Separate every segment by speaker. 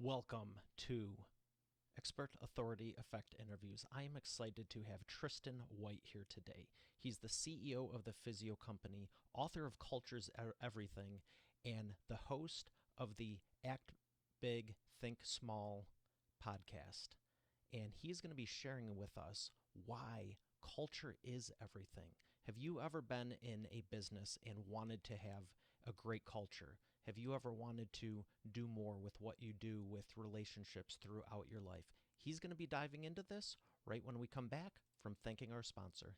Speaker 1: Welcome to Expert Authority Effect Interviews. I am excited to have Tristan White here today. He's the CEO of the Physio Company, author of Culture's Everything, and the host of the Act Big, Think Small podcast. And he's going to be sharing with us why culture is everything. Have you ever been in a business and wanted to have a great culture? Have you ever wanted to do more with what you do with relationships throughout your life? He's going to be diving into this right when we come back from thanking our sponsor.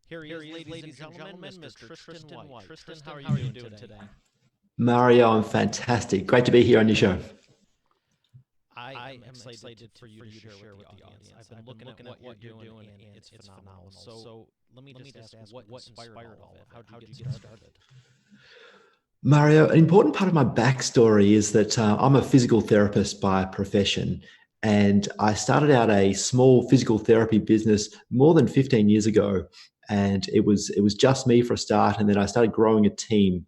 Speaker 1: Here he is, ladies and gentlemen, Mr. Tristan White. Tristan, how are you doing today?
Speaker 2: Mario, I'm fantastic. Great to be here on your show.
Speaker 1: I am excited for you to share with the audience. I've been looking at what you're doing, and it's phenomenal. So let me just ask, what inspired all of it? How did you get started?
Speaker 2: Mario, an important part of my backstory is that I'm a physical therapist by profession. And I started out a small physical therapy business more than 15 years ago. And it was just me for a start. And then I started growing a team.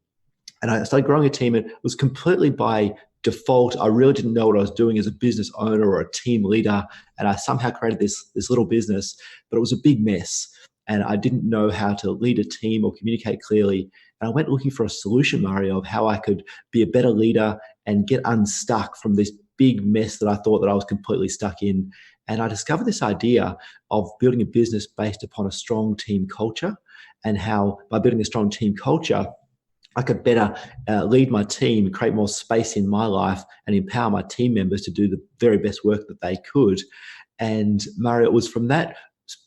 Speaker 2: And I started growing a team, and it was completely by default. I really didn't know what I was doing as a business owner or a team leader. And I somehow created this little business, but it was a big mess. And I didn't know how to lead a team or communicate clearly. And I went looking for a solution, Mario, of how I could be a better leader and get unstuck from this big mess that I thought that I was completely stuck in. And I discovered this idea of building a business based upon a strong team culture, and how by building a strong team culture, I could better lead my team, create more space in my life, and empower my team members to do the very best work that they could. And Mario, it was from that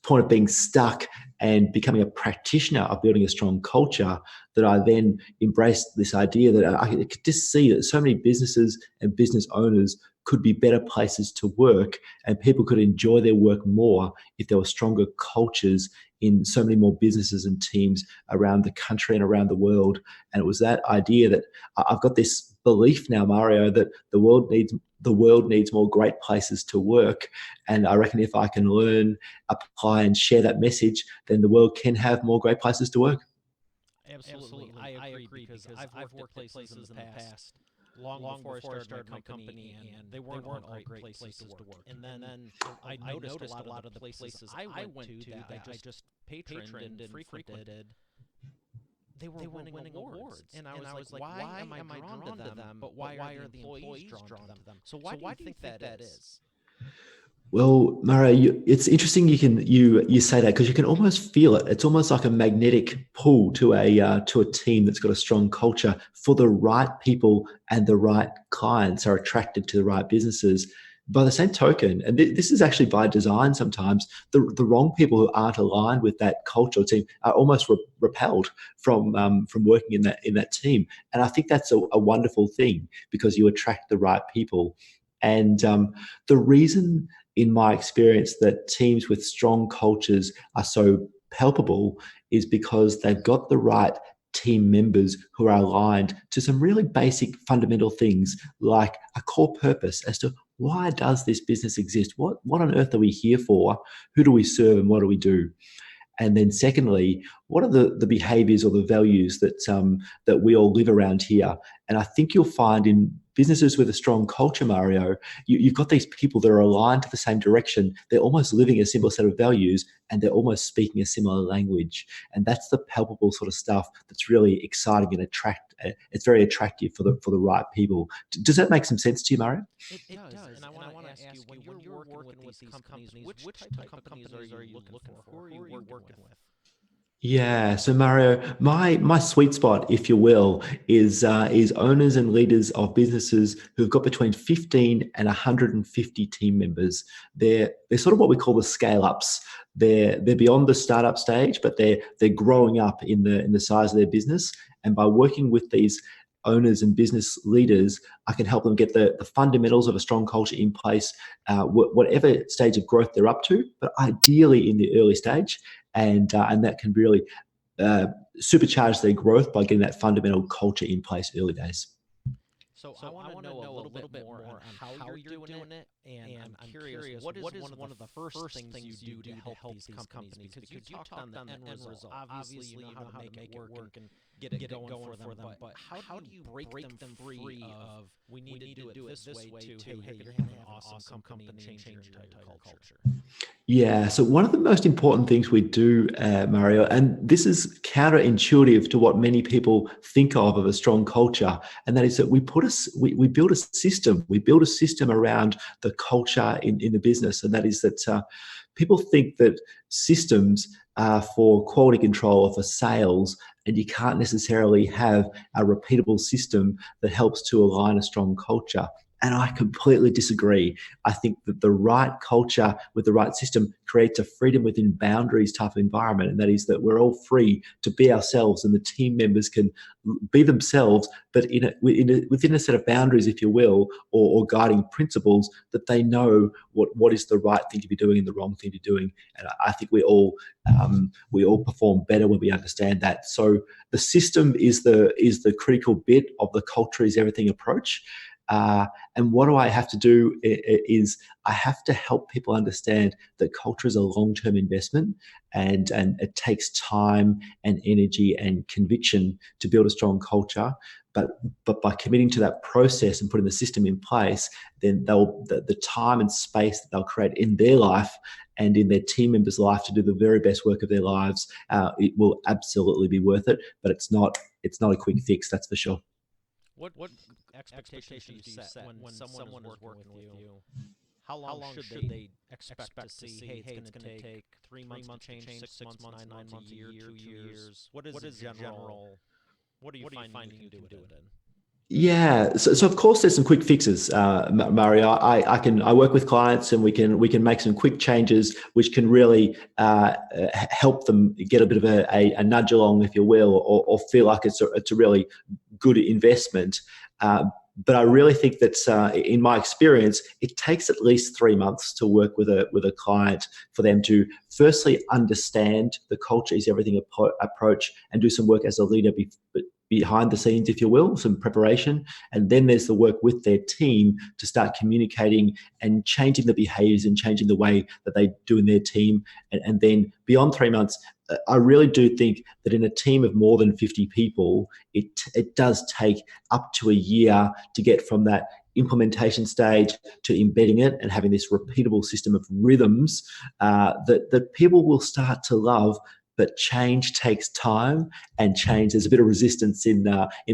Speaker 2: point of being stuck and becoming a practitioner of building a strong culture that I then embraced this idea that I could just see that so many businesses and business owners could be better places to work, and people could enjoy their work more if there were stronger cultures in so many more businesses and teams around the country and around the world. And it was that idea that I've got this belief now, Mario, that the world needs more great places to work. And I reckon if I can learn, apply, and share that message, then the world can have more great places to work.
Speaker 1: Absolutely. I agree because I've worked at places in the past, long before I started my company, and they weren't all great places to work. And then I noticed a lot of the places I went to that I just patroned and frequented, they were winning awards. And I was like, why am I drawn to them, but why are the employees drawn to them? So why do you think that is?
Speaker 2: Well, Mario, it's interesting. You say that because you can almost feel it. It's almost like a magnetic pull to a team that's got a strong culture. For the right people and the right clients are attracted to the right businesses. By the same token, and this is actually by design, sometimes the wrong people who aren't aligned with that cultural team are almost repelled from working in that team. And I think that's a wonderful thing, because you attract the right people. And the reason, in my experience, that teams with strong cultures are so palpable is because they've got the right team members who are aligned to some really basic fundamental things, like a core purpose as to why does this business exist? What on earth are we here for? Who do we serve, and what do we do? And then secondly, what are the behaviors or the values that we all live around here? And I think you'll find in businesses with a strong culture, Mario, you've got these people that are aligned to the same direction. They're almost living a similar set of values, and they're almost speaking a similar language. And that's the palpable sort of stuff that's really exciting and it's very attractive for the right people. Does that make some sense to you, Mario?
Speaker 1: It does. And I want to ask you, when you're working with these companies, which type of companies are you looking for? Who are you working with?
Speaker 2: Yeah, so Mario, my sweet spot, if you will, is owners and leaders of businesses who've got between 15 and 150 team members. They're sort of what we call the scale ups. They're beyond the startup stage, but they're growing up in the size of their business. And by working with these owners and business leaders, I can help them get the fundamentals of a strong culture in place, whatever stage of growth they're up to, but ideally in the early stage, and that can really uh, supercharge their growth by getting that fundamental culture in place early days.
Speaker 1: So I want to know a little bit more on how you're doing it, and I'm curious, what is one of the first things you do to help these companies? Because you talked on the end result. Obviously, you know how to make it work and get it going for them. But how do you break them free of we need to do it this way to hey, you're going to have an awesome company and change your entire culture?
Speaker 2: Yeah, so one of the most important things we do, Mario, and this is counterintuitive to what many people think of a strong culture, and that is that we build a system. We build a system around the culture in the business, and that is that people think that systems are for quality control or for sales, and you can't necessarily have a repeatable system that helps to align a strong culture. And I completely disagree. I think that the right culture with the right system creates a freedom within boundaries type of environment. And that is that we're all free to be ourselves, and the team members can be themselves, but within a set of boundaries, if you will, or guiding principles that they know what is the right thing to be doing and the wrong thing to be doing. And I think we all perform better when we understand that. So the system is the critical bit of the culture is everything approach. And what do I have to do is I have to help people understand that culture is a long-term investment, and it takes time and energy and conviction to build a strong culture. But by committing to that process and putting the system in place, then the time and space that they'll create in their life and in their team members' life to do the very best work of their lives, it will absolutely be worth it. But it's not a quick fix, that's for sure.
Speaker 1: What expectations do you set when someone is working with you? How long should they expect to see, hey, it's going to take 3 months to change, 6 months, 9 months, a year, 2 years? What is the general, what are you finding you can do it in?
Speaker 2: Yeah, so of course there's some quick fixes, Mario. I work with clients, and we can make some quick changes which can really help them get a bit of a nudge along, if you will, or feel like it's a really good investment. But I really think that, in my experience, it takes at least 3 months to work with a client for them to firstly understand the culture is everything approach, and do some work as a leader behind the scenes, if you will, some preparation. And then there's the work with their team to start communicating and changing the behaviors and changing the way that they do in their team. And then beyond 3 months, I really do think that in a team of more than 50 people, it does take up to a year to get from that implementation stage to embedding it and having this repeatable system of rhythms that people will start to love. But change takes time, and change, there's a bit of resistance in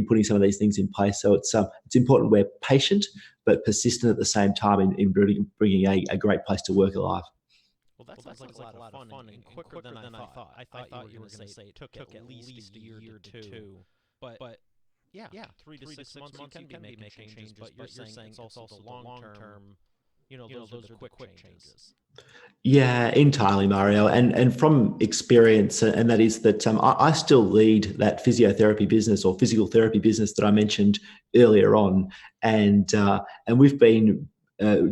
Speaker 2: putting some of these things in place. So it's important we're patient but persistent at the same time in bringing a great place to work alive.
Speaker 1: Well, that sounds like a lot of fun and quicker than I thought. I thought you were going to say it took at least a year to two. But yeah, 3 to 6 months you can be making changes, but you're saying it's also the long term, those are the quick changes.
Speaker 2: Yeah, entirely, Mario. And from experience, and that is that I still lead that physiotherapy business or physical therapy business that I mentioned earlier on, and we've been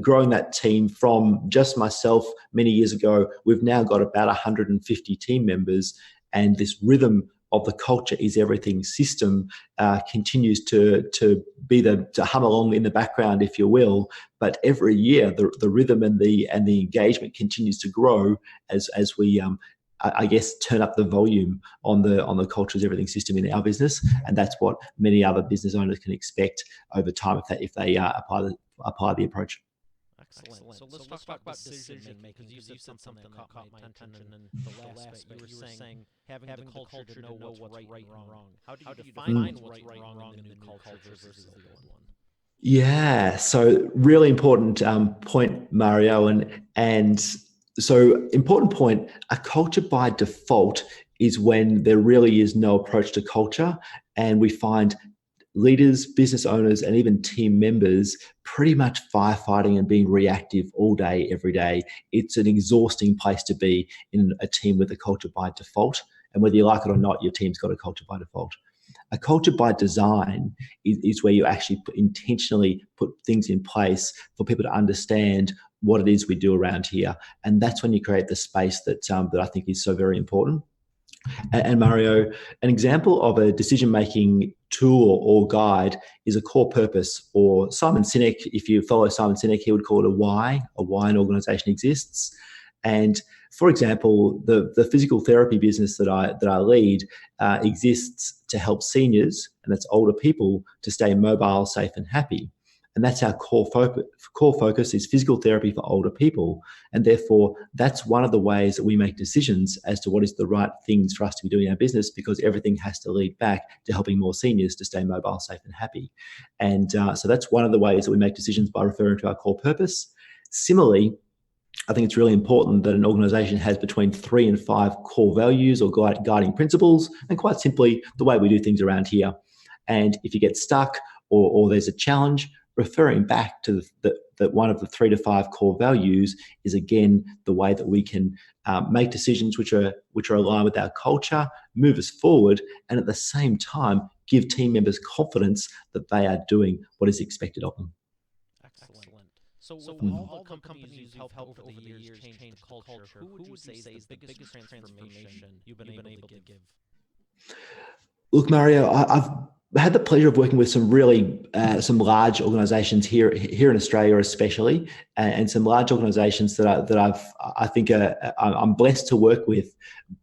Speaker 2: growing that team from just myself many years ago. We've now got about 150 team members, and this rhythm of the culture is everything system continues to hum along in the background, if you will. But every year, the rhythm and the engagement continues to grow as we I guess turn up the volume on the culture is everything system in our business, and that's what many other business owners can expect over time if they apply the approach.
Speaker 1: Excellent. So let's talk about decision making, because you said something that caught my attention in the last bit. You were saying having the culture to know what's right and wrong. How do you define what's right and wrong in the new culture versus the old one?
Speaker 2: Yeah, so really important point, Mario, and so important point. A culture by default is when there really is no approach to culture, and we find leaders, business owners, and even team members pretty much firefighting and being reactive all day, every day. It's an exhausting place to be in a team with a culture by default, and whether you like it or not, your team's got a culture by default. A culture by design is where you actually intentionally put things in place for people to understand what it is we do around here. And that's when you create the space that I think is so very important. And Mario, an example of a decision-making tool or guide is a core purpose, or Simon Sinek, if you follow Simon Sinek, he would call it a why an organization exists. And for example, the physical therapy business that I lead exists to help seniors, and that's older people, to stay mobile, safe, and happy. And that's our core focus. Core focus is physical therapy for older people, and therefore that's one of the ways that we make decisions as to what is the right things for us to be doing in our business, because everything has to lead back to helping more seniors to stay mobile, safe, and happy. And so that's one of the ways that we make decisions, by referring to our core purpose. Similarly, I think it's really important that an organization has between 3 and 5 core values or guiding principles, and quite simply, the way we do things around here. And if you get stuck, or there's a challenge, referring back to that one of the 3 to 5 core values is again the way that we can make decisions which are aligned with our culture, move us forward, and at the same time give team members confidence that they are doing what is expected of them.
Speaker 1: Excellent. So with all the companies you've helped over the years change the culture, who would you say is the biggest transformation you've been able to give?
Speaker 2: Look, Mario, I've had the pleasure of working with some really some large organisations here in Australia, especially, and some large organisations I think I'm blessed to work with.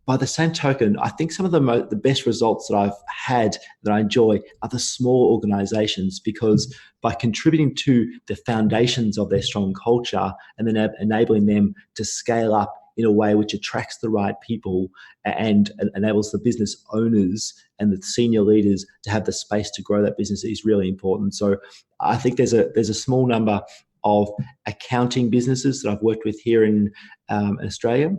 Speaker 2: By the same token, I think some of the best results that I've had, that I enjoy, are the small organisations, because by contributing to the foundations of their strong culture and then enabling them to scale up in a way which attracts the right people and enables the business owners and the senior leaders to have the space to grow that business, is really important. So I think there's a small number of accounting businesses that I've worked with here in Australia.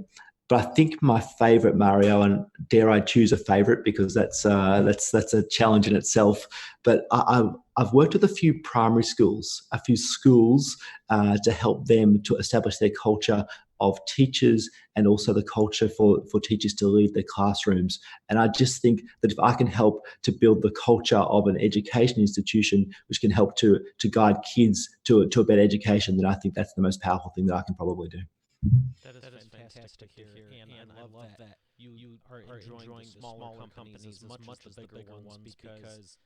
Speaker 2: But I think my favourite, Mario, and dare I choose a favourite, because that's a challenge in itself. But I've worked with a few primary schools, to help them to establish their culture of teachers, and also the culture for teachers to lead their classrooms. And I just think that if I can help to build the culture of an education institution, which can help to guide kids to a better education, then I think that's the most powerful thing that I can probably do.
Speaker 1: That is fantastic to hear, and I love that you are enjoying the smaller companies as much as the bigger ones, because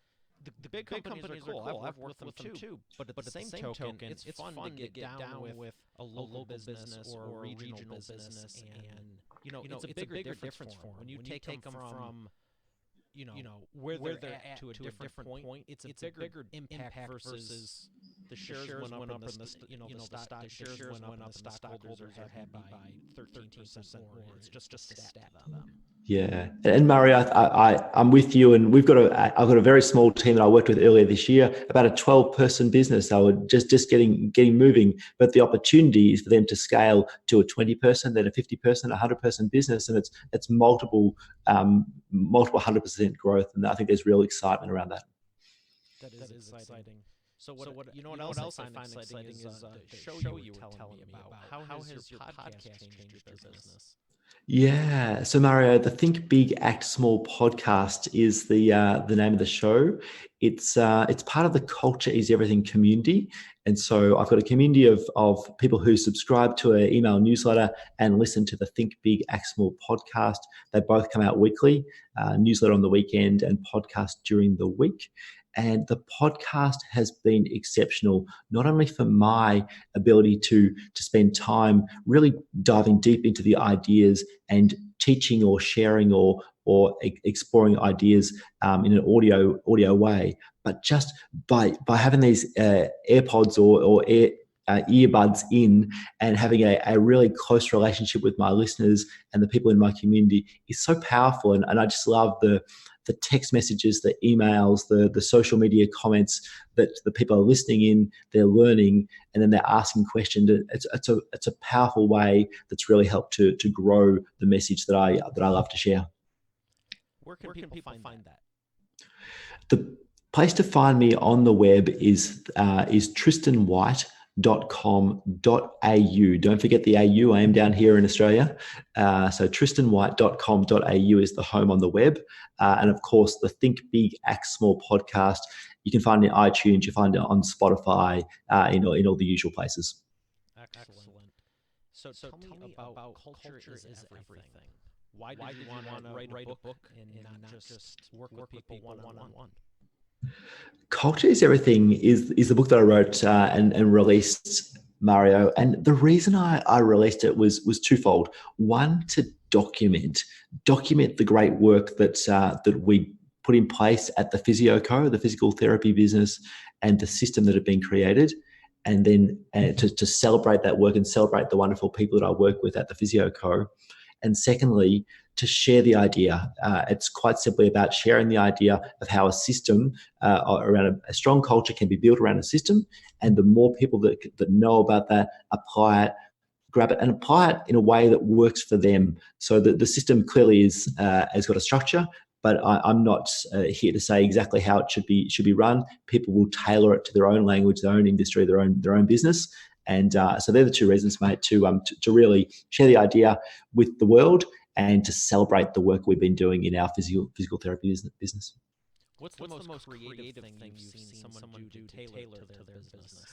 Speaker 1: the big companies are cool. I've worked with them too. But at the same token, it's fun to get down with a local business or a regional business, and it's a bigger difference for them. When you take them from where they're at to a different point, it's a bigger impact versus the shares went up and the shares went up and the stockholders are happy by 13% more. It's just a stat to them.
Speaker 2: Yeah, and Mario, I'm with you, and I've got a very small team that I worked with earlier this year, about a 12-person business. They were just getting moving, but the opportunity is for them to scale to a 20-person, then a 50-person, 100-person business, and it's multiple 100% growth, and I think there's real excitement around that.
Speaker 1: That is exciting. So what else I find exciting is the show you were telling me about. How has your podcast changed your business?
Speaker 2: Yeah. So Mario, the Think Big, Act Small podcast is the name of the show. It's part of the Culture is Everything community, and so I've got a community of people who subscribe to an email newsletter and listen to the Think Big, Act Small podcast. They both come out weekly, newsletter on the weekend and podcast during the week. And the podcast has been exceptional, not only for my ability to spend time really diving deep into the ideas and teaching or sharing or exploring ideas in an audio way, but just by having these AirPods or earbuds in, and having a really close relationship with my listeners and the people in my community is so powerful. And I just love the text messages, the emails, the social media comments that the people are listening in, they're learning, and then they're asking questions. It's a powerful way that's really helped to grow the message that I love to share.
Speaker 1: Where can people find that?
Speaker 2: The place to find me on the web is tristanwhite.com. Don't forget the AU. I am down here in Australia. So tristanwhite.com.au is the home on the web. And of course, the Think Big, Act Small podcast. You can find it in iTunes. You find it on Spotify, in all the usual places.
Speaker 1: Excellent. So tell me about culture is everything. Why did you want to write a book and not just work with people one-on-one?
Speaker 2: Culture is Everything is the book that I wrote and released, Mario. And the reason I released it was twofold. One, to document the great work that we put in place at the the physical therapy business, and the system that had been created. And then to celebrate that work and celebrate the wonderful people that I work with at the Physio Co. And secondly, to share the idea. It's quite simply about sharing the idea of how a system around a strong culture can be built around a system. And the more people that know about that, apply it, grab it, and apply it in a way that works for them. So that the system clearly has got a structure, but I'm not here to say exactly how it should be run. People will tailor it to their own language, their own industry, their own business. And so they're the two reasons, mate, to really share the idea with the world and to celebrate the work we've been doing in our physical therapy business.
Speaker 1: What's the most creative thing you've seen someone do to tailor to their business?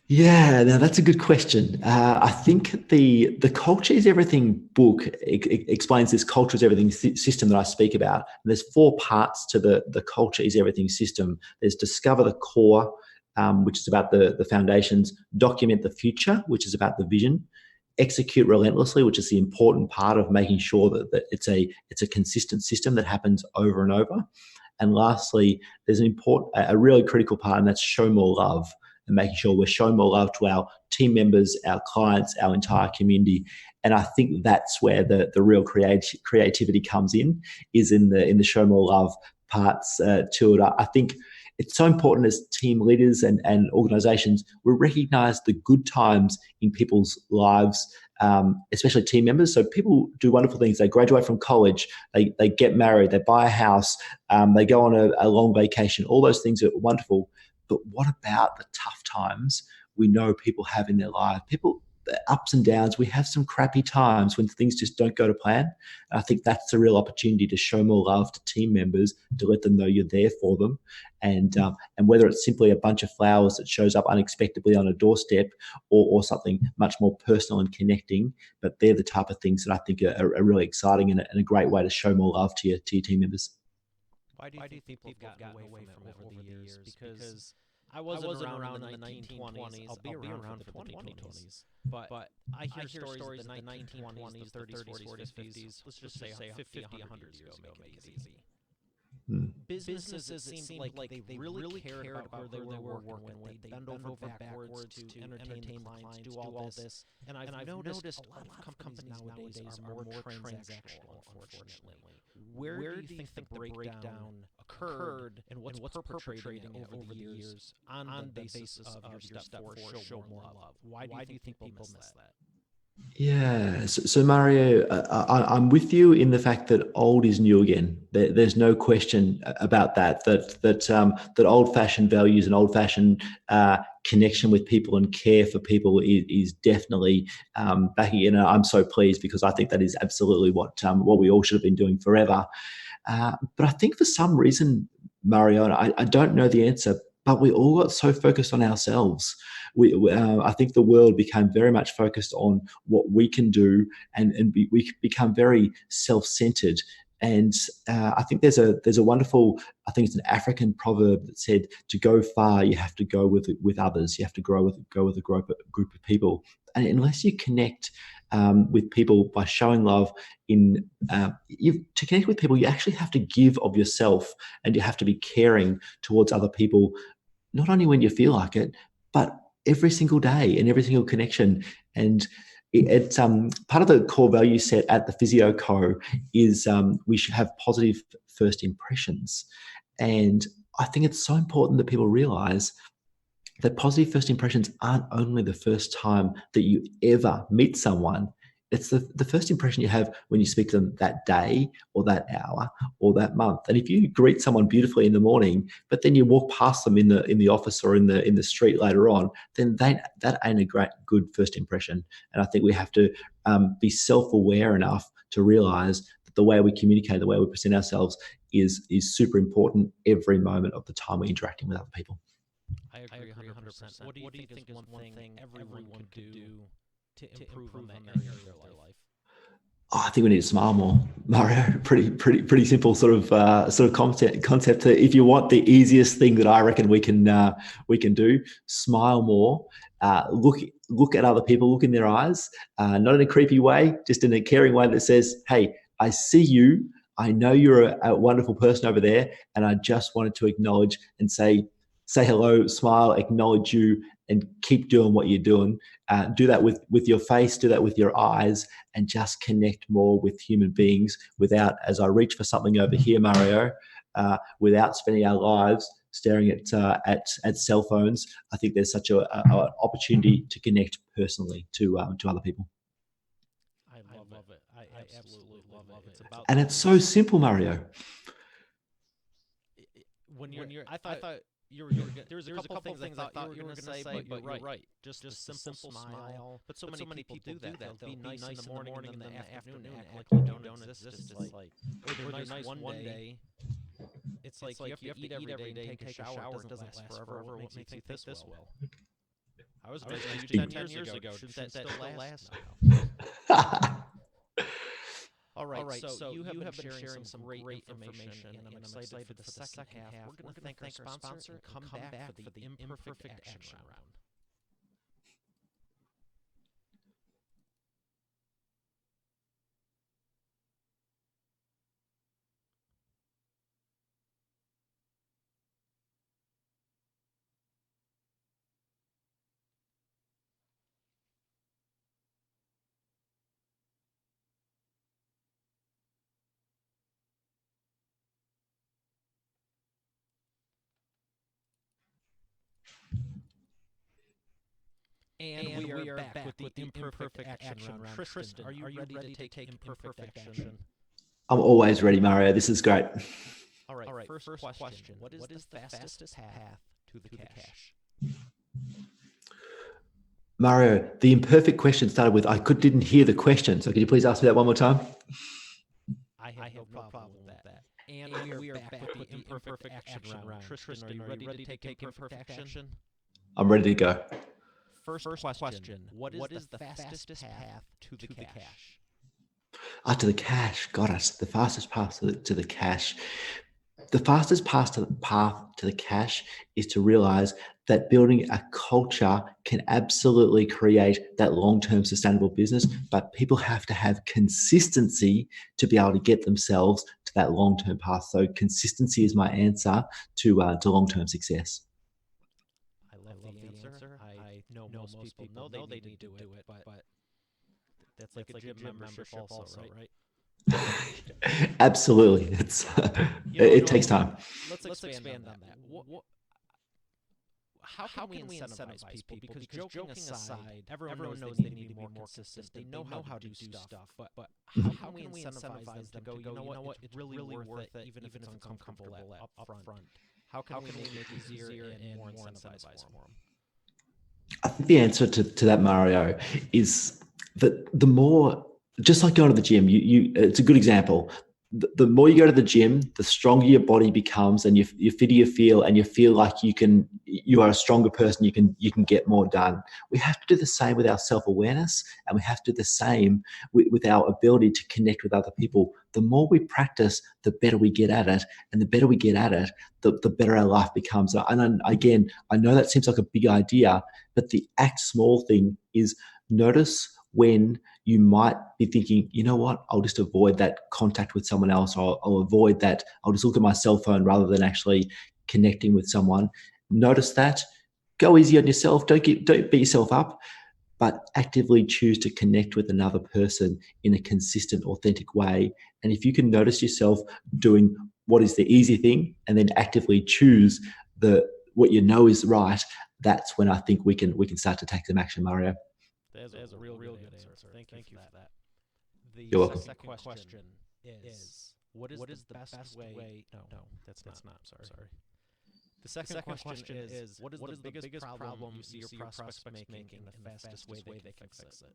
Speaker 2: Yeah, now that's a good question. I think the Culture is Everything book explains this Culture is Everything system that I speak about. And there's four parts to the Culture is Everything system. There's discover the core, which is about the foundations, document the future, which is about the vision, execute relentlessly, which is the important part of making sure that it's a consistent system that happens over and over. And lastly, there's a really critical part, and that's show more love, and making sure we're showing more love to our team members, our clients, our entire community. And I think that's where the real creativity comes in, is in the show more love parts to it. I think it's so important as team leaders and organizations, we recognize the good times in people's lives, especially team members. So people do wonderful things. They graduate from college, they get married, they buy a house, they go on a long vacation. All those things are wonderful. But what about the tough times we know people have in their life? People, the ups and downs, we have some crappy times when things just don't go to plan. And I think that's the real opportunity to show more love to team members, to let them know you're there for them. And whether it's simply a bunch of flowers that shows up unexpectedly on a doorstep, or something much more personal and connecting, but they're the type of things that I think are really exciting and a great way to show more love to your team members.
Speaker 1: Why do you think people have gotten away from it over the years? Because I wasn't around in the 1920s. I'll be around for the 2020s. But I hear stories of the 1920s, the 30s, 40s, 50s. Let's just say 50, 100 years ago, make it easy. Businesses, it seemed like they really cared about where they were working with. They bend over backwards to entertain clients, do all this. And I've noticed a lot of companies nowadays are more transactional, unfortunately. Where do you think the breakdown occurred, and what's perpetrating it over the years on the basis of your step four, show more love? Why do you think people miss that?
Speaker 2: Yeah, so Mario, I'm with you in the fact that old is new again. There's no question about that. That old-fashioned values and old-fashioned connection with people and care for people is definitely back again. And I'm so pleased, because I think that is absolutely what we all should have been doing forever. But I think for some reason, Mario, and I don't know the answer, but we all got so focused on ourselves. I think the world became very much focused on what we can do, and we become very self-centered. And I think there's a wonderful, I think it's an African proverb that said, to go far, you have to go with others. You have to go with a group of people. And unless you connect with people by showing love, to connect with people, you actually have to give of yourself, and you have to be caring towards other people, not only when you feel like it, but every single day and every single connection. And it's part of the core value set at the Physio Co. is we should have positive first impressions. And I think it's so important that people realize that positive first impressions aren't only the first time that you ever meet someone. It's the first impression you have when you speak to them that day or that hour or that month. And if you greet someone beautifully in the morning, but then you walk past them in the office or in the street later on, then that ain't a good first impression. And I think we have to be self-aware enough to realize that the way we communicate, the way we present ourselves is super important every moment of the time we're interacting with other people.
Speaker 1: I agree 100%. What do you think is one thing everyone could do to improve on that area of their life?
Speaker 2: Oh, I think we need to smile more, Mario. Pretty simple sort of concept. If you want the easiest thing that I reckon we can do, smile more. Look at other people, look in their eyes, not in a creepy way, just in a caring way that says, "Hey, I see you. I know you're a wonderful person over there, and I just wanted to acknowledge and say hello, smile, acknowledge you, and keep doing what you're doing. Do that with your face, do that with your eyes, and just connect more with human beings without, as I reach for something over here, Mario, without spending our lives staring at cell phones. I think there's such a opportunity to connect personally to other people.
Speaker 1: I love it. I absolutely love it. It's about
Speaker 2: And it's so simple, Mario.
Speaker 1: I thought there was a couple things I thought you were going to say, but you're right. Just a simple smile. But so many people do that. They'll be nice in the morning and then in the afternoon act like you don't exist. It's like, or they're nice one day. It's like you have to eat every day and take a shower. It doesn't last forever. What makes you think this well? I was nice to you 10 years ago. Shouldn't that still last now? All right, so you have been sharing some great information, and I'm excited for the second half. We're going to thank our sponsor and come back for the imperfect action round. And we are back with the imperfect action round. Tristan, are you ready to take imperfect action?
Speaker 2: I'm always ready, Mario. This is great.
Speaker 1: All right, first question. What is the fastest path to the cash?
Speaker 2: Mario, the imperfect question started with, didn't hear the question. So could you please ask me that one more time?
Speaker 1: I have no problem with that. And we are back with the imperfect action round. Tristan, are you ready to take imperfect action?
Speaker 2: I'm ready to go.
Speaker 1: First question. What is the fastest path to the cash?
Speaker 2: To the cash. Got it. The fastest path to the cash. The fastest path to the cash is to realize that building a culture can absolutely create that long-term sustainable business, but people have to have consistency to be able to get themselves to that long-term path. So consistency is my answer to long-term success.
Speaker 1: I love the answer. I know most people know they need to do it, but that's like a gym membership also, right?
Speaker 2: Absolutely. It takes time.
Speaker 1: Let's expand on that. How can we incentivize people? Because joking aside, everyone knows they need to be more consistent. They know how to do stuff. But how can we incentivize them to go, you know what, it's really worth it, even if it's uncomfortable up front? How can we make it easier and more incentivized for them?
Speaker 2: I think the answer to that, Mario, is that the more, just like going to the gym, it's a good example. The more you go to the gym, the stronger your body becomes, and you fitter you feel, and you feel like you are a stronger person. You can get more done. We have to do the same with our self-awareness, and we have to do the same with our ability to connect with other people. The more we practice, the better we get at it, and the better we get at it, the better our life becomes. And again, I know that seems like a big idea, but the act small thing is notice when you might be thinking, you know what, I'll just avoid that contact with someone else, or I'll avoid that. I'll just look at my cell phone rather than actually connecting with someone. Notice that. Go easy on yourself. Don't beat yourself up, but actively choose to connect with another person in a consistent, authentic way. And if you can notice yourself doing what is the easy thing and then actively choose what you know is right, that's when I think we can start to take some action, Mario.
Speaker 1: That's a real good answer. Thank you for that.
Speaker 2: You're welcome.
Speaker 1: second question is, what is the best way? No, that's not. Sorry. The second question is, what is the biggest problem you see your prospects making and the fastest way they can fix it?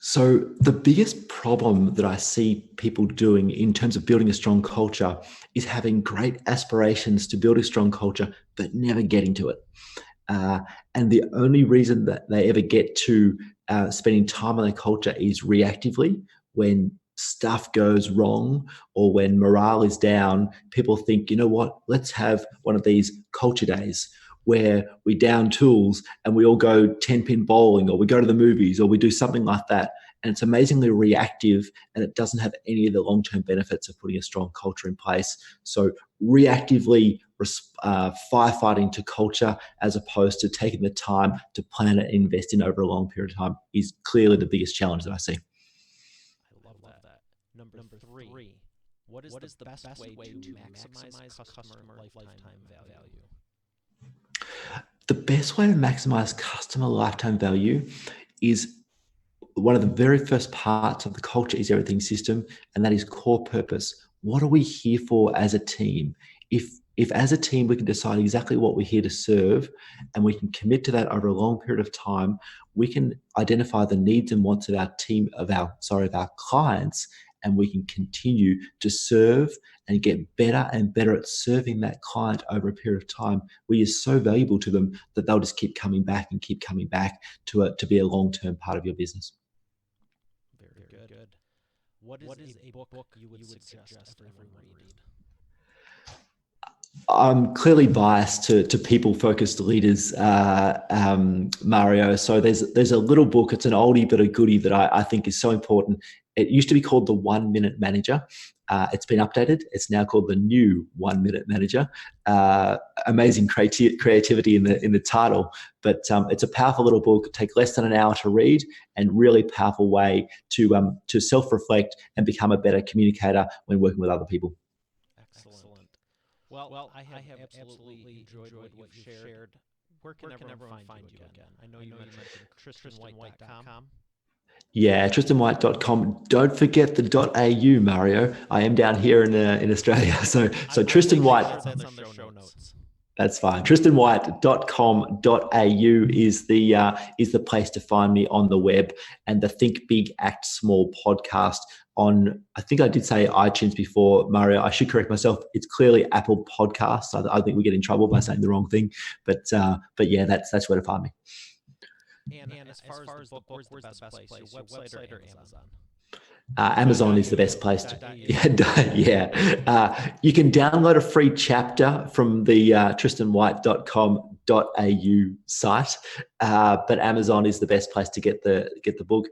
Speaker 2: So, the biggest problem that I see people doing in terms of building a strong culture is having great aspirations to build a strong culture, but never getting to it. Uh, and the only reason that they ever get to spending time on their culture is reactively when stuff goes wrong or when morale is down. People think, you know what, let's have one of these culture days where we down tools and we all go 10 pin bowling or we go to the movies or we do something like that. And it's amazingly reactive and it doesn't have any of the long term benefits of putting a strong culture in place. So, reactively firefighting to culture as opposed to taking the time to plan and invest in over a long period of time is clearly the biggest challenge that I see.
Speaker 1: I love that. Number three, what is the best way to maximize customer lifetime value?
Speaker 2: The best way to maximize customer lifetime value is one of the very first parts of the culture is everything system, and that is core purpose. What are we here for as a team? If as a team we can decide exactly what we're here to serve and we can commit to that over a long period of time, we can identify the needs and wants of our team, of our clients, and we can continue to serve and get better and better at serving that client over a period of time. We are so valuable to them that they'll just keep coming back and keep coming back to be a long-term part of your business.
Speaker 1: Very good. What is a book you would suggest everyone read?
Speaker 2: I'm clearly biased to people-focused leaders, Mario. So there's a little book. It's an oldie but a goodie that I think is so important. It used to be called The 1 Minute Manager. It's been updated. It's now called The New 1 Minute Manager. Amazing creativity in the title, but it's a powerful little book. It takes less than an hour to read, and really powerful way to self-reflect and become a better communicator when working with other people.
Speaker 1: Excellent. Well, I have absolutely enjoyed what you've shared. Where can everyone find you again? I know you mentioned tristanwhite.com.
Speaker 2: Yeah, tristanwhite.com. Don't forget the .au, Mario. I am down here in Australia. So Tristan White.
Speaker 1: That's on the show notes.
Speaker 2: That's fine. tristanwhite.com.au is the place to find me on the web, and the Think Big Act Small podcast on, I think I did say iTunes before, Mario. I should correct myself. It's clearly Apple Podcasts. I think we get in trouble by saying the wrong thing, but yeah, that's where to find me.
Speaker 1: And as far as the book, where's the best place? Your website or Amazon?
Speaker 2: Amazon is the best place to. Yeah. You can download a free chapter from the tristanwhite.com.au site, but Amazon is the best place to get the book.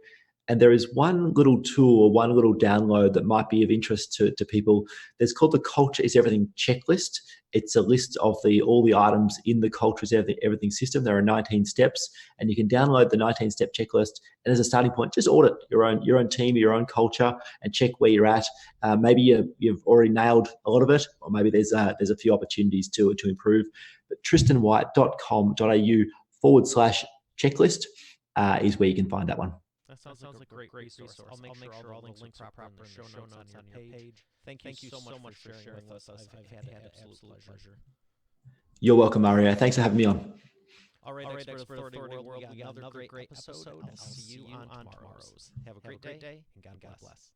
Speaker 2: And there is one little tool or one little download that might be of interest to people. There's called the Culture is Everything checklist. It's a list of all the items in the Culture is Everything system. There are 19 steps, and you can download the 19-step checklist. And as a starting point, just audit your own team, your own culture, and check where you're at. Maybe you've already nailed a lot of it, or maybe there's a few opportunities to improve. But tristanwhite.com.au/checklist is where you can find that one.
Speaker 1: That sounds like a great resource. I'll make sure all the links are proper in the show notes on your page. Thank you so much for sharing with us. I've had absolute pleasure.
Speaker 2: You're welcome, Mario. Thanks for having me on.
Speaker 1: All right, Expert Authority World, we got another great episode. I'll see you on tomorrow's. Have a great day, and God bless.